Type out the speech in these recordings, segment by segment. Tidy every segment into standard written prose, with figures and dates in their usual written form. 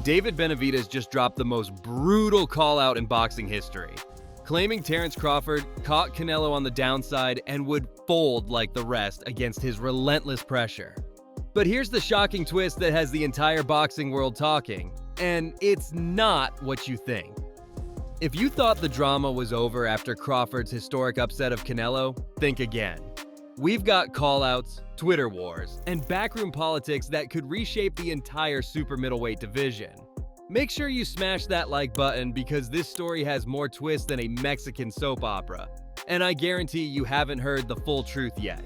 David Benavidez just dropped the most brutal call-out in boxing history, claiming Terence Crawford caught Canelo on the downside and would fold like the rest against his relentless pressure. But here's the shocking twist that has the entire boxing world talking, and it's not what you think. If you thought the drama was over after Crawford's historic upset of Canelo, think again. We've got call-outs, Twitter wars, and backroom politics that could reshape the entire super middleweight division. Make sure you smash that like button because this story has more twists than a Mexican soap opera, and I guarantee you haven't heard the full truth yet.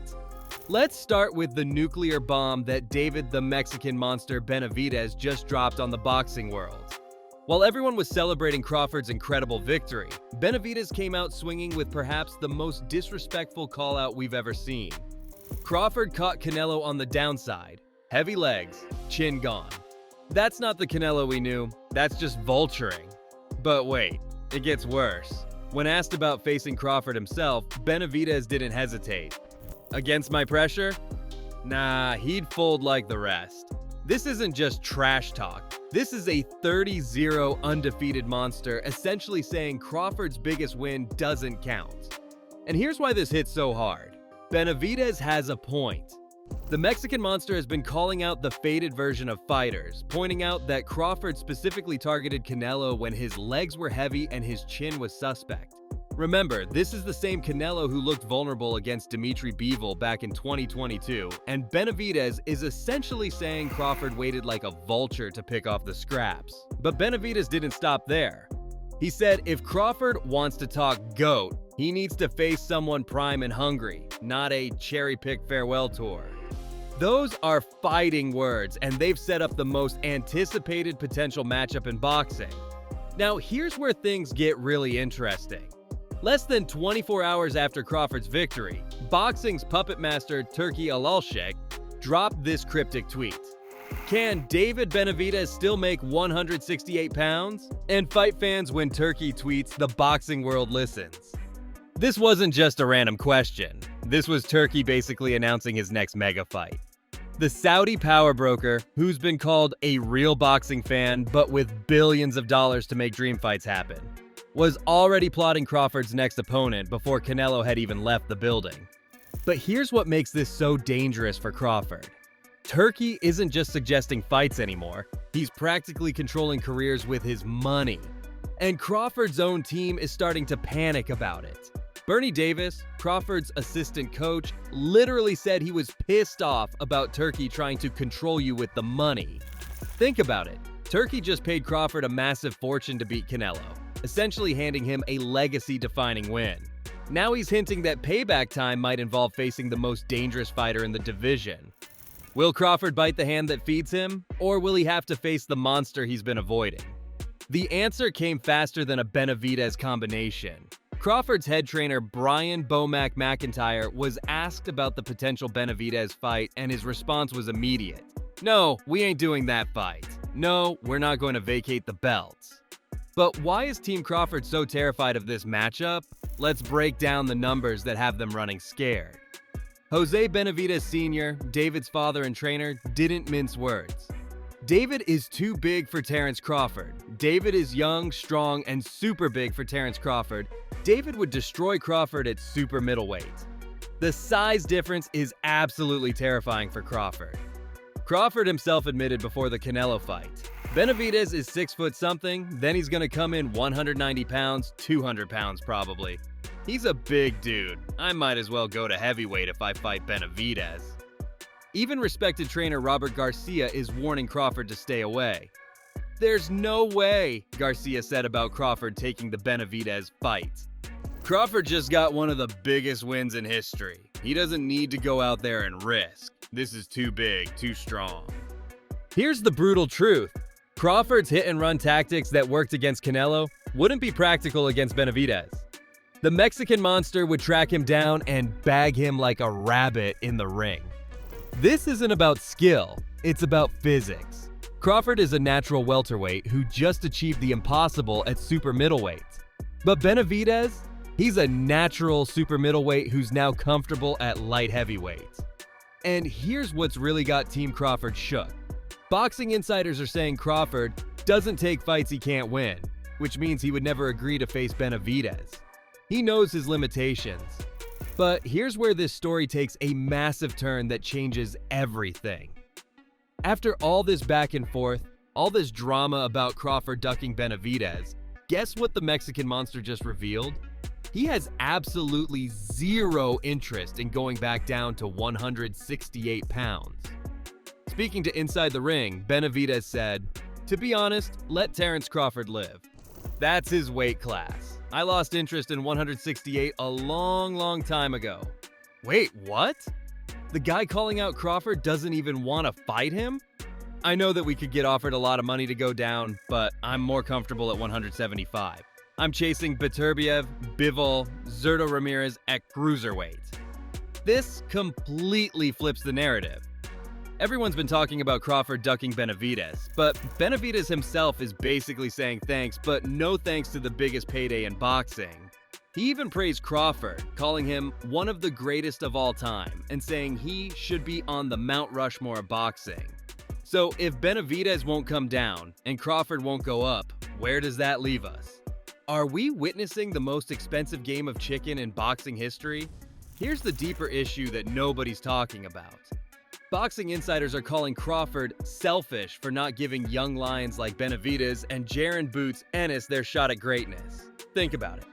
Let's start with the nuclear bomb that David the Mexican Monster Benavidez just dropped on the boxing world. While everyone was celebrating Crawford's incredible victory, Benavidez came out swinging with perhaps the most disrespectful call-out we've ever seen. Crawford caught Canelo on the downside. Heavy legs, chin gone. That's not the Canelo we knew, that's just vulturing. But wait, it gets worse. When asked about facing Crawford himself, Benavidez didn't hesitate. Against my pressure? Nah, he'd fold like the rest. This isn't just trash talk. This is a 30-0 undefeated monster essentially saying Crawford's biggest win doesn't count. And here's why this hits so hard. Benavidez has a point. The Mexican Monster has been calling out the faded version of fighters, pointing out that Crawford specifically targeted Canelo when his legs were heavy and his chin was suspect. Remember, this is the same Canelo who looked vulnerable against Dimitri Bivol back in 2022, and Benavidez is essentially saying Crawford waited like a vulture to pick off the scraps. But Benavidez didn't stop there. He said if Crawford wants to talk GOAT, he needs to face someone prime and hungry, not a cherry-pick farewell tour. Those are fighting words, and they've set up the most anticipated potential matchup in boxing. Now, here's where things get really interesting. Less than 24 hours after Crawford's victory, boxing's puppet master Turki Alalshikh dropped this cryptic tweet. Can David Benavidez still make 168 pounds? And fight fans, when Turki tweets, the boxing world listens. This wasn't just a random question. This was Turki basically announcing his next mega fight. The Saudi power broker, who's been called a real boxing fan but with billions of dollars to make dream fights happen, was already plotting Crawford's next opponent before Canelo had even left the building. But here's what makes this so dangerous for Crawford. Turki isn't just suggesting fights anymore, he's practically controlling careers with his money. And Crawford's own team is starting to panic about it. Bernie Davis, Crawford's assistant coach, literally said he was pissed off about Turki trying to control you with the money. Think about it. Turki just paid Crawford a massive fortune to beat Canelo, essentially handing him a legacy-defining win. Now he's hinting that payback time might involve facing the most dangerous fighter in the division. Will Crawford bite the hand that feeds him, or will he have to face the monster he's been avoiding? The answer came faster than a Benavidez combination. Crawford's head trainer Brian Bomac McIntyre was asked about the potential Benavidez fight, and his response was immediate. No, we ain't doing that fight. No, we're not going to vacate the belts. But why is Team Crawford so terrified of this matchup? Let's break down the numbers that have them running scared. Jose Benavidez Sr., David's father and trainer, didn't mince words. David is too big for Terence Crawford. David is young, strong, and super big for Terence Crawford. David would destroy Crawford at super middleweight. The size difference is absolutely terrifying for Crawford. Crawford himself admitted before the Canelo fight, Benavidez is 6 foot something, then he's gonna come in 190 pounds, 200 pounds probably. He's a big dude. I might as well go to heavyweight if I fight Benavidez. Even respected trainer Robert Garcia is warning Crawford to stay away. There's no way, Garcia said about Crawford taking the Benavidez fight. Crawford just got one of the biggest wins in history. He doesn't need to go out there and risk. This is too big, too strong. Here's the brutal truth. Crawford's hit-and-run tactics that worked against Canelo wouldn't be practical against Benavidez. The Mexican Monster would track him down and bag him like a rabbit in the ring. This isn't about skill, it's about physics. Crawford is a natural welterweight who just achieved the impossible at super middleweight. But Benavidez, he's a natural super middleweight who's now comfortable at light heavyweight. And here's what's really got Team Crawford shook. Boxing insiders are saying Crawford, doesn't take fights he can't win, which means he would never agree to face Benavidez. He knows his limitations. But here's where this story takes a massive turn that changes everything. After all this back and forth, all this drama about Crawford ducking Benavidez, guess what the Mexican monster just revealed? He has absolutely zero interest in going back down to 168 pounds. Speaking to Inside the Ring, Benavidez said, "To be honest, let Terence Crawford live. That's his weight class. I lost interest in 168 a long time ago." Wait, what? The guy calling out Crawford doesn't even want to fight him? I know that we could get offered a lot of money to go down, but I'm more comfortable at 175. I'm chasing Beterbiev, Bivol, Zurdo Ramirez at cruiserweight. This completely flips the narrative. Everyone's been talking about Crawford ducking Benavidez, but Benavidez himself is basically saying thanks, but no thanks to the biggest payday in boxing. He even praised Crawford, calling him one of the greatest of all time, and saying he should be on the Mount Rushmore of boxing. So if Benavidez won't come down and Crawford won't go up, where does that leave us? Are we witnessing the most expensive game of chicken in boxing history? Here's the deeper issue that nobody's talking about. Boxing insiders are calling Crawford selfish for not giving young lions like Benavidez and Jaron Boots Ennis their shot at greatness. Think about it.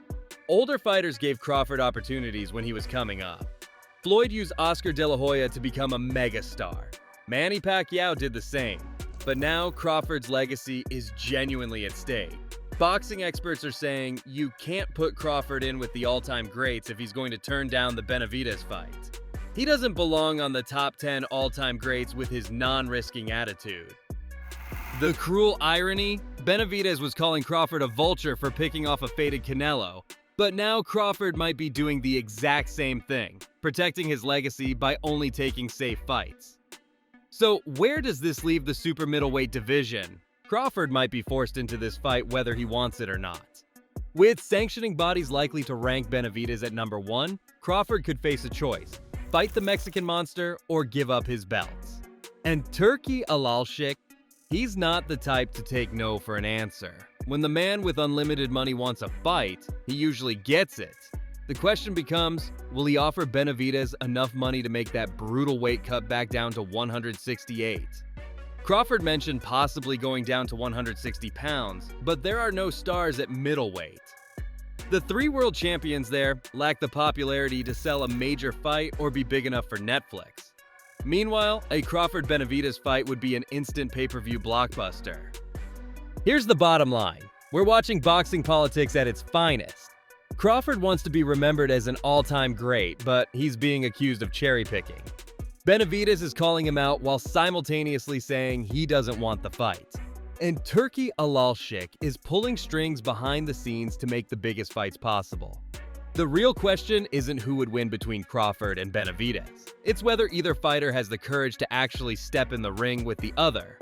Older fighters gave Crawford opportunities when he was coming up. Floyd used Oscar De La Hoya to become a megastar. Manny Pacquiao did the same. But now Crawford's legacy is genuinely at stake. Boxing experts are saying you can't put Crawford in with the all-time greats if he's going to turn down the Benavidez fight. He doesn't belong on the top 10 all-time greats with his non-risking attitude. The cruel irony? Benavidez was calling Crawford a vulture for picking off a faded Canelo, but now Crawford might be doing the exact same thing, protecting his legacy by only taking safe fights. So where does this leave the super middleweight division? Crawford might be forced into this fight whether he wants it or not. With sanctioning bodies likely to rank Benavidez at number 1, Crawford could face a choice: fight the Mexican monster or give up his belts. And Turki Alalshikh, he's not the type to take no for an answer. When the man with unlimited money wants a fight, he usually gets it. The question becomes, will he offer Benavidez enough money to make that brutal weight cut back down to 168? Crawford mentioned possibly going down to 160 pounds, but there are no stars at middleweight. The 3 world champions there lack the popularity to sell a major fight or be big enough for Netflix. Meanwhile, a Crawford-Benavidez fight would be an instant pay-per-view blockbuster. Here's the bottom line. We're watching boxing politics at its finest. Crawford wants to be remembered as an all-time great, but he's being accused of cherry-picking. Benavidez is calling him out while simultaneously saying he doesn't want the fight. And Turki Alalshikh is pulling strings behind the scenes to make the biggest fights possible. The real question isn't who would win between Crawford and Benavidez. It's whether either fighter has the courage to actually step in the ring with the other.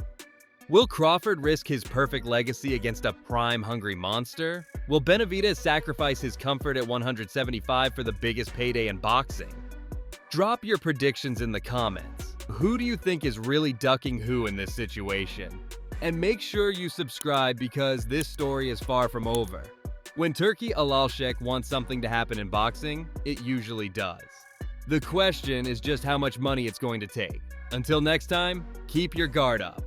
Will Crawford risk his perfect legacy against a prime-hungry monster? Will Benavidez sacrifice his comfort at 175 for the biggest payday in boxing? Drop your predictions in the comments. Who do you think is really ducking who in this situation? And make sure you subscribe because this story is far from over. When Turki Alalshikh wants something to happen in boxing, it usually does. The question is just how much money it's going to take. Until next time, keep your guard up.